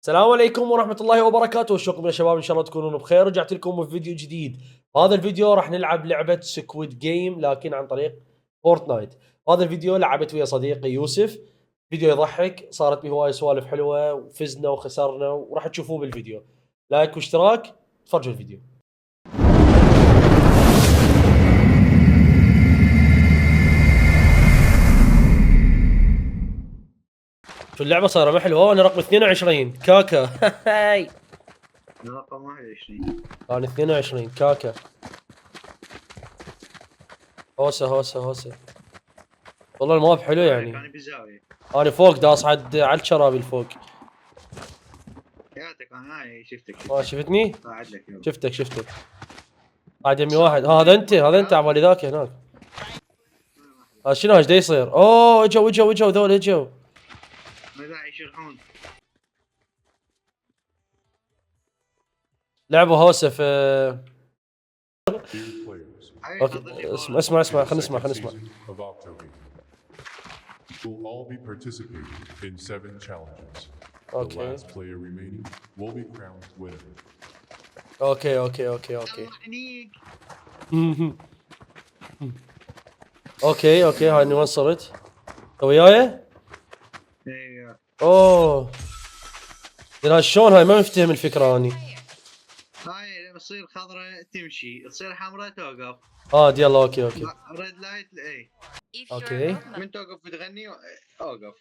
السلام عليكم ورحمة الله وبركاته، وشكم يا شباب، ان شاء الله تكونون بخير. رجعت لكم بفيديو جديد. هذا الفيديو راح نلعب لعبة سكويد جيم لكن عن طريق فورتنايت. هذا الفيديو لعبت ويا صديقي يوسف، فيديو يضحك، صارت به هواي سوالف حلوة وفزنا وخسرنا وراح تشوفوه بالفيديو. لايك واشتراك، تفرجوا الفيديو. شو اللعبة صايرة ما حلوة. انا رقم 22 كاكا. هاي رقم 21. انا 22 كاكا. هوسة والله الماب حلو يعني. كان بزاوية. انا فوق داس على الشرابي الفوق. ياتك انا هاي شفتك. شفتني؟ قاعد لك يوم. شفتك. قاعد يمي واحد. هذا انت عبالي ذاك هناك. هذا شنو ايش دا يصير؟ اوه اجوا ذول اجوا. ما داعي يشرحون. لعبوا هوسه في. هاي اوكي اسمع خلينا نسمع. Will all be participating in 7 challenges. The Okay. last player remaining will be crowned winner. اوكي. اوكي هاي وين صرت؟ وياي؟ ايوه. اوه يا شلون هاي ما مفتهم الفكره اني. هاي لما تصير خضراء تمشي، تصير حمراء توقف. يلا اوكي. ريد لايت اي. اوكي. من توقف بتغني اوقف.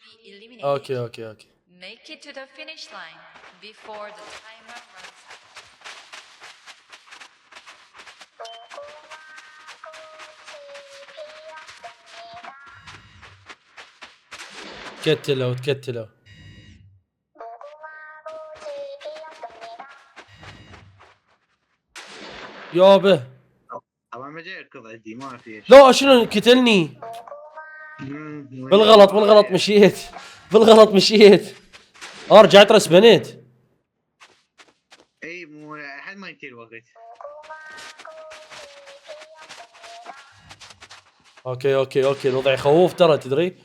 اوكي. Make it to the finish line before the timer runs out. تكتلوا. يابه طبعا ما جاي يركض عندي ما في شيء. لا شنو قتلني بالغلط مشيت. رجعت رسبنت. اي مو لحد ما ينتهي الوقت. اوكي الوضع يخوف ترى تدري.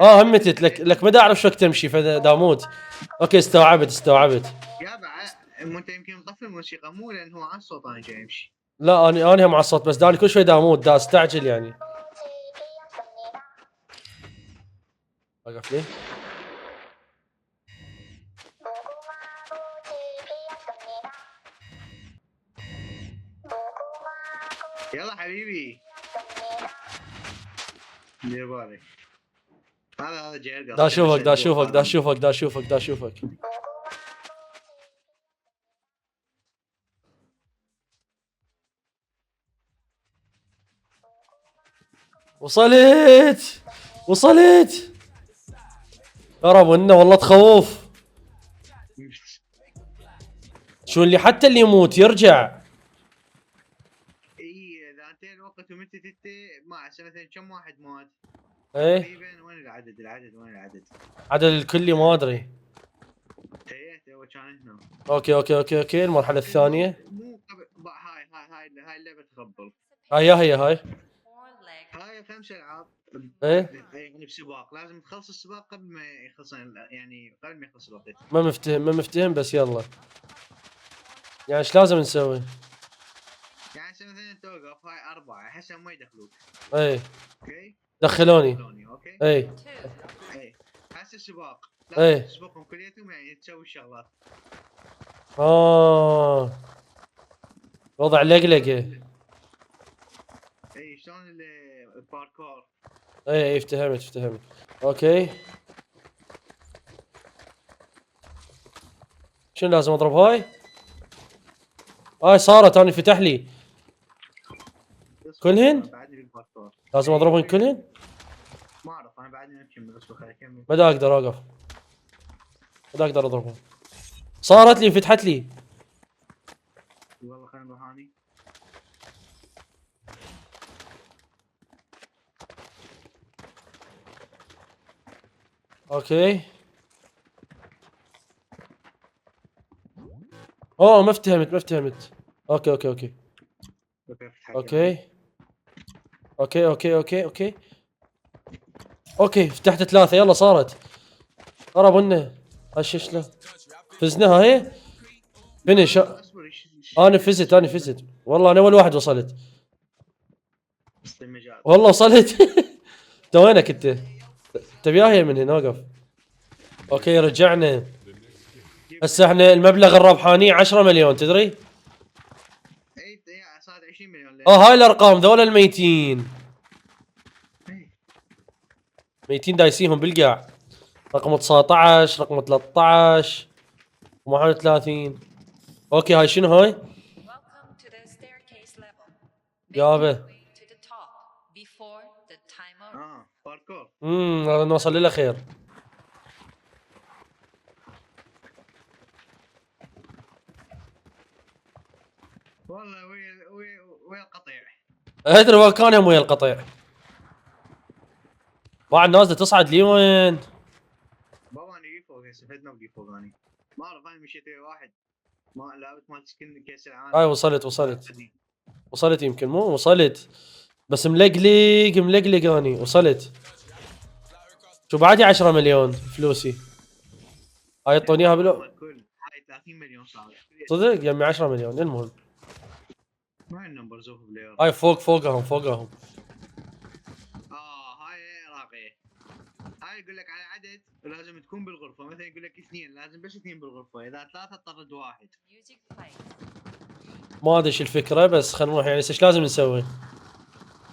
همتت لك ما دا اعرف شو تمشي فداموت. اوكي استوعبت. يا بعد انت يمكن مطفي الموسيقى مو لان هو على الصوت انا جاي امشي. لا انا هم على الصوت بس داني كل شوي داموت دا استعجل يعني. وقف لي. يلا حبيبي دير بالك. هذا جاي يرقص. دا اشوفك. وصلت ترى منه والله تخوف. شو اللي حتى اللي يموت يرجع. اي اذا انتهى الوقت ومتت انت ما مثلا كم واحد مات؟ ايه تقريبا وين العدد وين العدد؟ عدد الكلي ما ادري. ايه هو كان هنا. اوكي المرحله الثانيه. مو قبل هاي اللعبه تخبل. هاي 5 العاب. ايه يعني بسباق لازم تخلص السباق قبل ما يخلص يعني قبل ما يخلص الوقت. ما مفتهم بس يلا. يعني ايش لازم نسوي؟ يعني مثلا توقف هاي 4 حسب ما يدخلوك. ايه اوكي دخلوني. اوكي ايه هسه السباق ايه لازم تسبقهم كليتهم يعني تسوي الشغلات. وضع لقلقه. اي شلون الباركور. ايه افتهمت. اوكي شنو لازم اضرب هاي صارت انا فتح لي كلهن. لازم اضربهم كلهن. ما اعرف انا بعدني اكمل بس خليني اكمل. ما دا اقدر اوقف. ما دا اقدر اضربهم. صارت لي فتحت لي. والله خلينا نروح هاني. اوكي ما افتهمت. اوكي فتحت 3 يلا صارت. قرب انه ايش له فزنا هاي فينيش. اصبر انا فزت والله انا اول واحد وصلت وسط المجال. والله وصلت. انت وينك انت؟ تبي وياي من هنا وقف. اوكي رجعنا. هسه احنا المبلغ الربحاني 10 مليون تدري؟ اي صار 20 مليون ليه؟ هاي الارقام ذولا الميتين. إيه. ميتين دايسيهم بالقاع. رقم 19 رقم 13 31. اوكي هاي شنو هاي؟ Welcome to the staircase level. Make يابا. your way to the top before the timer. باركور. نوصل لله خير. والله ويا القطيع. ادري وين كان هم ويا القطيع. بعد نازله تصعد لي وين؟ بابا انا جي فوق هسه فدنا بجي فوق اني. ما اعرف انا مشيت ويا واحد ما لابس مال سكن كاس العالم. هاي وصلت يمكن مو وصلت بس ملقلق اني وصلت. شو بعدي 10 مليون فلوسي. هاي يعطوني اياها بلو. الكل هاي 30 مليون صار. صدق يمي 10 مليون المهم. ما النمبر زوف بلاير. هاي فوقهم. هاي راقيه. هاي يقول لك على عدد لازم تكون بالغرفه، مثلا يقول لك اثنين لازم بس اثنين بالغرفه، اذا ثلاثه طرد واحد. Music plays. ما ادري شو الفكره بس خلينا نروح يعني ايش لازم نسوي؟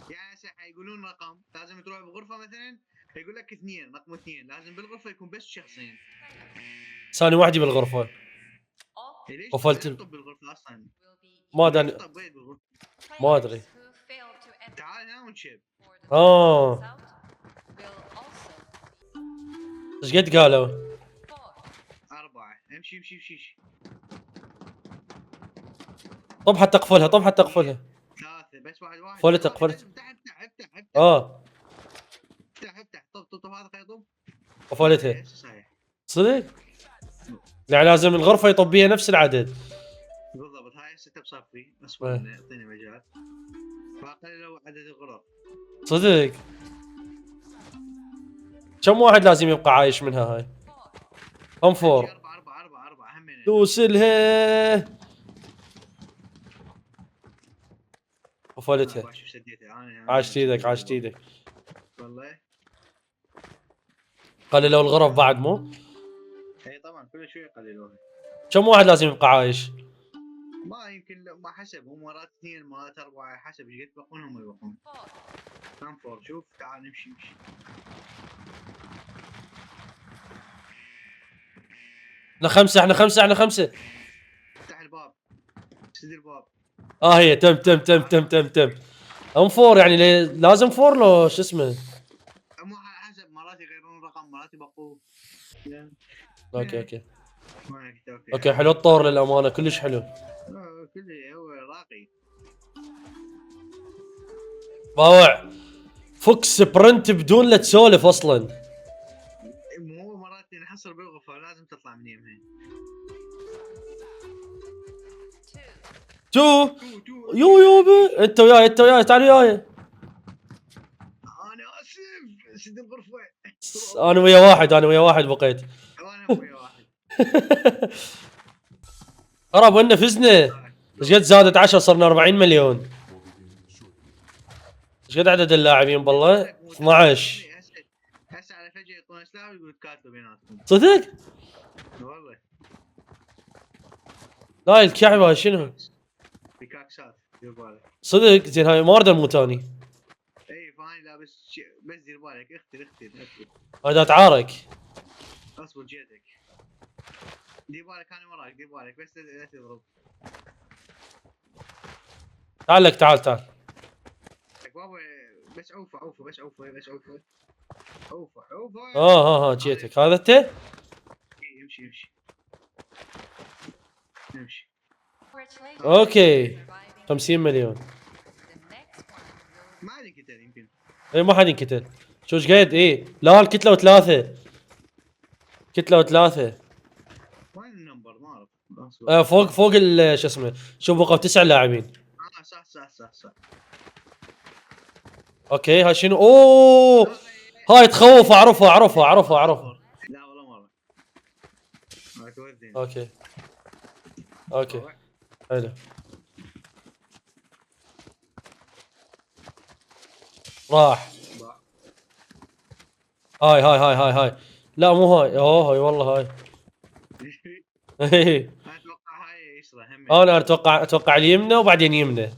يعني هسه يقولون رقم لازم تروح بغرفه مثلا يقول لك اثنين، رقم اثنين لازم بالغرفه يكون بس شخصين. ثاني وحدي بالغرفه. All ليش قفلت. تطب بالغرفه اصلا؟ will be ما ادري ليش طبيت بالغرفه؟ ما ادري. who fail to enter تعال هنا ونشب. before the آه. timer runs out will also ايش قد قالوا؟ 4. أربعة امشي. طب حتى اقفلها ثلاثة بس واحد. قفلت. افتح اه افتح طب هذا خيطب. قفلتها. صحيح. صدق؟ يعني لازم الغرفه يطب بيها نفس العدد. بالضبط هاي السيت اب صفري اصبر إيه. اعطيني مجال. باقي لو عدد الغرف. صدق؟ كم واحد لازم يبقى عايش منها هاي؟ هم فور. أربعة همين. دوسلها. قفلتها. شوف سديتها عاشت ايدك. والله. قللوا الغرف بعد مو؟ اي طبعا كل شوي يقللوها. كم واحد لازم يبقى عايش؟ ما يمكن ما حسب، هم مرات اثنين مرات أربعة حسب ايش قد يبقون هم يبقون. كم فور شوف تعال نمشي. احنا خمسة. افتح الباب. سد الباب. هي تم. هم فور يعني لازم فور لو شو اسمه. مو حسب مرات يغيرون الرقم مرات يبقوا. اوكي ما يكتب. اوكي حلو الطور للامانه كلش حلو. كله هو راقي. باوع فك سبرنت بدون لا تسولف اصلا. مو مرات نحصل بالغرفة لازم تطلع من يمها. 2 يابا انت وياي تعال وياي. انا اسف سد الغرفة. انا ويا واحد بقيت. وانا ويا واحد. قرب وإنه فزنا. ايش قد زادت 10 صرنا 40 مليون. ايش قد عدد اللاعبين بالله؟ 12. هسه على فجأة يعطونا سلاح ويقول تكاتلوا بيناتكم. صدق؟ والله. لا الكعبة شنو؟ بكاكسات دير بالك. صدق زين هاي مارده مو تاني. اي فاني لابس بس دير بالك اختر. هذا تعارك. اصبر جيتك. دير بالك انا وراك دير بالك بس لا تضرب. تعال. بابا بس عوفه. ها جيتك هذا انت؟ امشي. Congratulations. اوكي Surviving. 50 مليون. The next one will ما عليك انت يمكن. اي ما حد ينقتل. شو ايش قد ايه؟ لا الكتله وثلاثه. وين النمبر ما اعرف. فوق شو اسمه. شوف بقوا 9 لاعبين. صح. اوكي هاي شنو؟ اوه هاي تخوف اعرفها. لا والله مرة. مرتين. اوكي حلو. راح. هاي لا مو هاي، اوه هاي والله هاي. انا اتوقع هاي يسرى هم. انا اتوقع اليمنى وبعدين يمنى.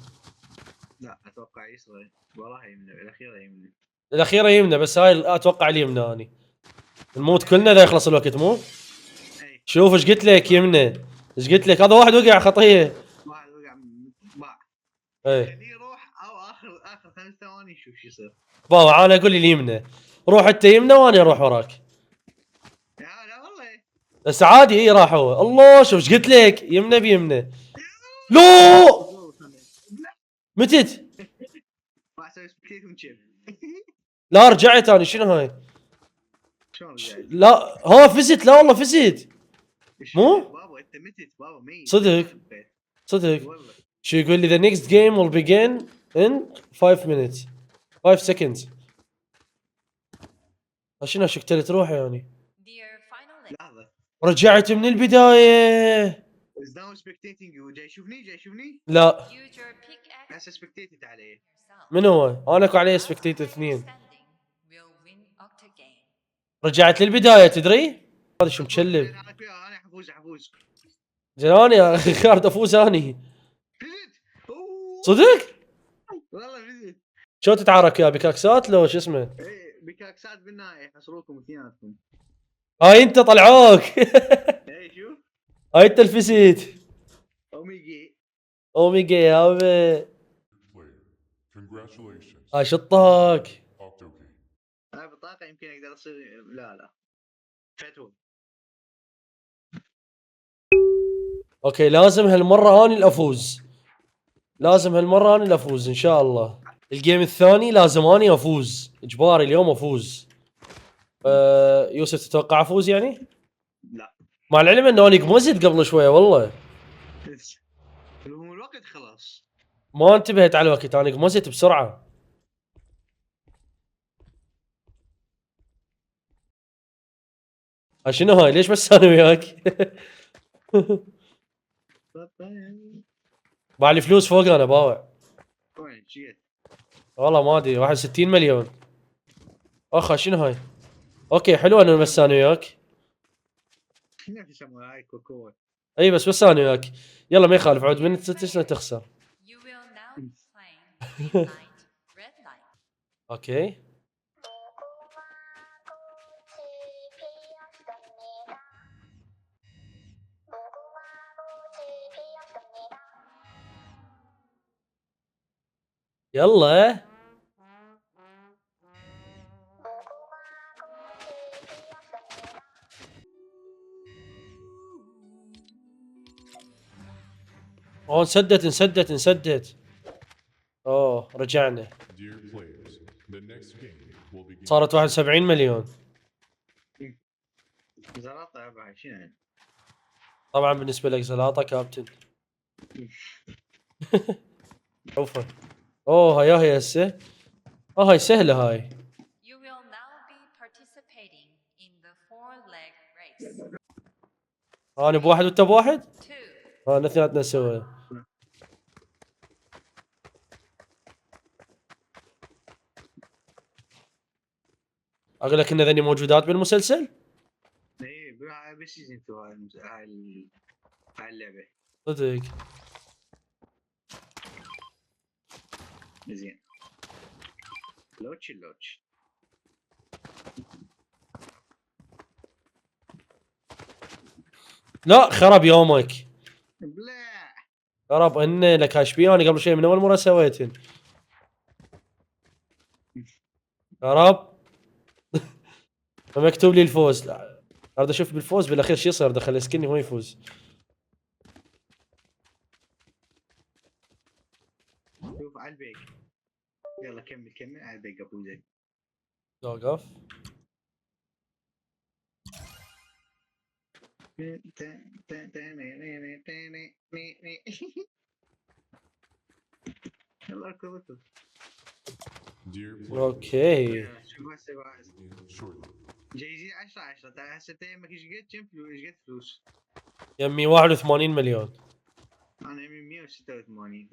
لا اتوقع يسرى، والله يمنى الاخيره يمنى. الاخيره يمنى، بس هاي اتوقع اليمنى اني. نموت كلنا اذا يخلص الوقت مو؟ اي شوف ايش قلت لك يمنى، ايش قلت لك، هذا واحد وقع خطيه. واحد وقع باع. ايه خليه يروح او اخر 5 ثواني نشوف شو يصير. بابا انا اقول لي اليمنى، روح انت يمنى وانا اروح وراك. لا والله. بس عادي اي راح هو. الله شوف ايش قلت لك، يمنى بيمنى. لا متت. راح اسوي سبكيت ونشيل. لا رجعت انا، شنو هاي؟ شلون رجعت؟ لا ها فزت، لا والله فزت. مو؟ بابا انت متت بابا ميت. صدق؟ صدق. والله شو يقول لي the next game will begin in 5 minutes 5 seconds. شنو شكتلت روحي يعني. Dear final leg. لحظه. رجعت من البداية. از ناو سبكتيتنج. جاي يشوفني؟ لا Use your pickaxe هسه سبكتيتد عليه. yourself. من هو؟ انا اكو عليه Last سبكتيت player اثنين. standing will win octagame. رجعت للبداية تدري؟ هذا شو متشلب. انا حفوز. جناني خارد افوز اني. فزت. أوه. صدق؟ والله فزت. شو تتعارك يا بكاكسات لو شو اسمه؟ ايه بكاكسات بالنهايه يحصروكم اثنيناتكم. هاي انت طلعوك. ايه شوف. هاي انت الفسيت. اوميجي. اوميجا يا ابي. Player. Congratulations. هاي شطاك. Octogame. هاي بطاقه يمكن اقدر اصير. لا فتوى. اوكي لازم هالمرة اني الافوز. لازم هالمرة اني الافوز ان شاء الله. الجيم الثاني لازم اني افوز، اجباري اليوم افوز. يوسف تتوقع افوز يعني؟ لا. مع العلم انه اني قمزت قبل شوية والله. الوقت خلاص. ما انتبهت على الوقت، انا قمزت بسرعة. شنو هاي؟ ليش بس انا وياك؟ باع فلوس فوق انا باوع. وين جيت؟ والله ما ادري 61 مليون. اخ شنو هاي؟ اوكي حلو انا بس انا وياك. كيف يسموها هاي كوكو؟ اي بس انا وياك. يلا ما يخالف، عود من تسنى تخسر. You will now be playing Midnight Red Light. اوكي يلا. اوه انسدت. اوه رجعنا. Dear players, the next game will begin. صارت 71 مليون. زلطه ابها شنو يعني؟ طبعا بالنسبه لك زلاطه كابتن. شوفه. اوه هاي هسه. هاي سهله هاي. You will now be participating in the 4-leg race. انا بواحد وانت بواحد؟ 2, انا اثنيناتنا سوا. اقول لك ان ذني موجودات بالمسلسل؟ ايه بالسيزون 2 هاي اللعبه. صدق. زين. لوتش. لا خرب يومك. بلا. خرب ان لك هاشبياني قبل شوي من اول مره سويتن. خرب. مكتوب لي الفوز. لا اريد اشوف بالفوز بالاخير شو يصير، دخل سكني هو يفوز. شوف على البيك. يلا كمل على البيك ابو زين. وقف. يلا اركض. Dear players, اوكي شوف هسه begin shortly. جايزين 10 10. هسه انت يمك ايش قد كم فلوس؟ ايش قد فلوس؟ يمي 81 مليون. انا يمي 186.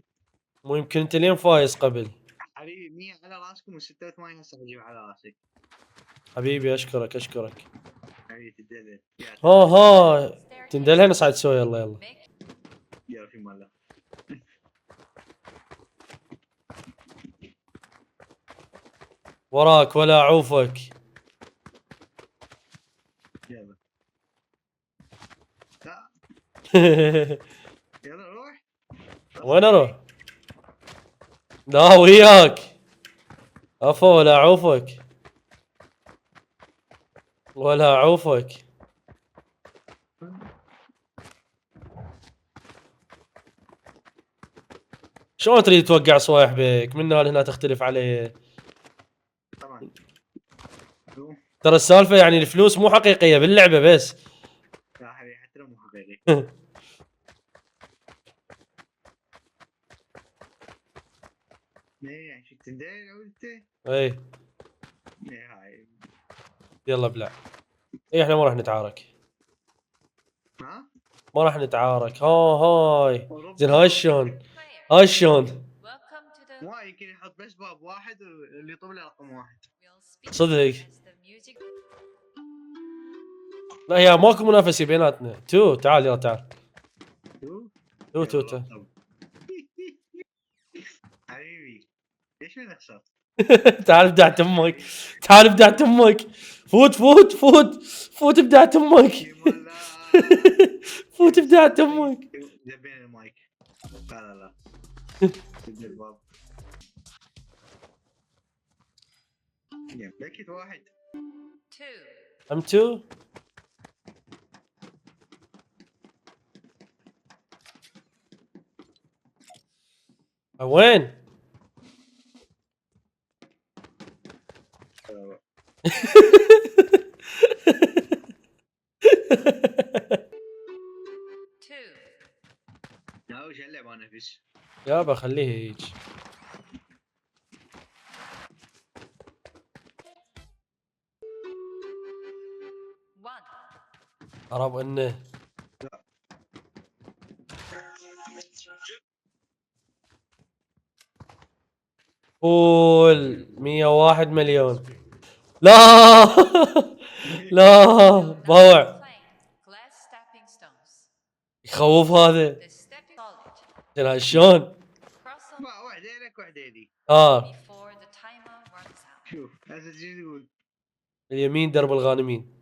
مو يمكن انت لين فايز قبل. حبيبي 100 على راسكم و86 هسه بجيب على راسي. حبيبي اشكرك. حبيبي تدلل. ها تندلها نصعد سوا. يلا Make يلا في ماله. وراك ولا اعوفك. يلا لا يلا روح. وين اروح؟ لا وياك. عفوا ولا اعوفك. شلون تريد توقع صواحبك؟ من هنا لهنا تختلف عليه. طبعا. قوم. ترى السالفه يعني الفلوس مو حقيقيه باللعبه بس. لا حبيبي حتى لو مو حقيقي. ايه يعني شو تندل او انت؟ اي ايه هاي. يلا ابلع. اي احنا ما راح نتعارك. ها؟ ما راح نتعارك. هاي زين. هاي شلون؟ player. هاي شلون؟ Welcome to the. ما يمكن يحط بس باب واحد واللي يطب له رقم واحد. We'll speak صدق. as the music. لا هي ماكو منافسه بيناتنا. تو تعال يلا تعال. تو يلا طب. حبيبي ليش ما نخسر؟ تعال ابدعت امك. فوت ابدعت امك. يمالا. فوت ابدعت امك. جبين المايك. لا سد الباب. يا بكيت واحد. 2. ام تو. وين؟ لا وش اللعبة انا فيش. يابا خليه هيك. عرب انه قول 101 مليون. لا لا باوع. Glass stepping stones. يخوف هذا. The stepping solid. ترى شلون؟ ما Cross them واحدة لك واحدة لي. before the timer runs out. شوف هسه شو تقول؟ اليمين درب الغانمين.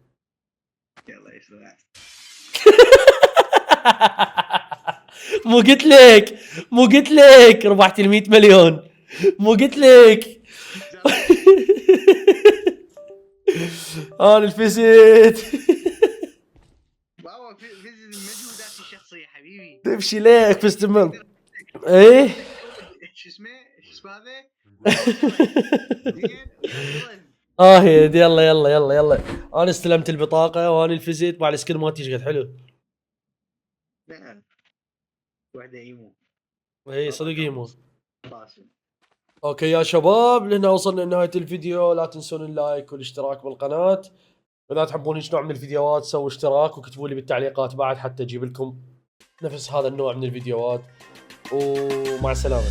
يلا يسرع. مو قلت لك ربحت ال 100 مليون. مو قلت لك. انا الفزت. بابا في مجهوداتي الشخصية حبيبي. تمشي ليك فزت ايه. شو اسمه هذا؟ يلا انا استلمت البطاقه وانا الفزت مع السكن مالتي شقد حلو. لا واحدة ايمو. اي صدق يمو. قاسم. اوكي يا شباب لهنا وصلنا لنهايه الفيديو. لا تنسون اللايك والاشتراك بالقناه. واذا تحبون ايش نوع من الفيديوهات سووا اشتراك وكتبوا لي بالتعليقات بعد حتى اجيب لكم نفس هذا النوع من الفيديوهات. ومع السلامه.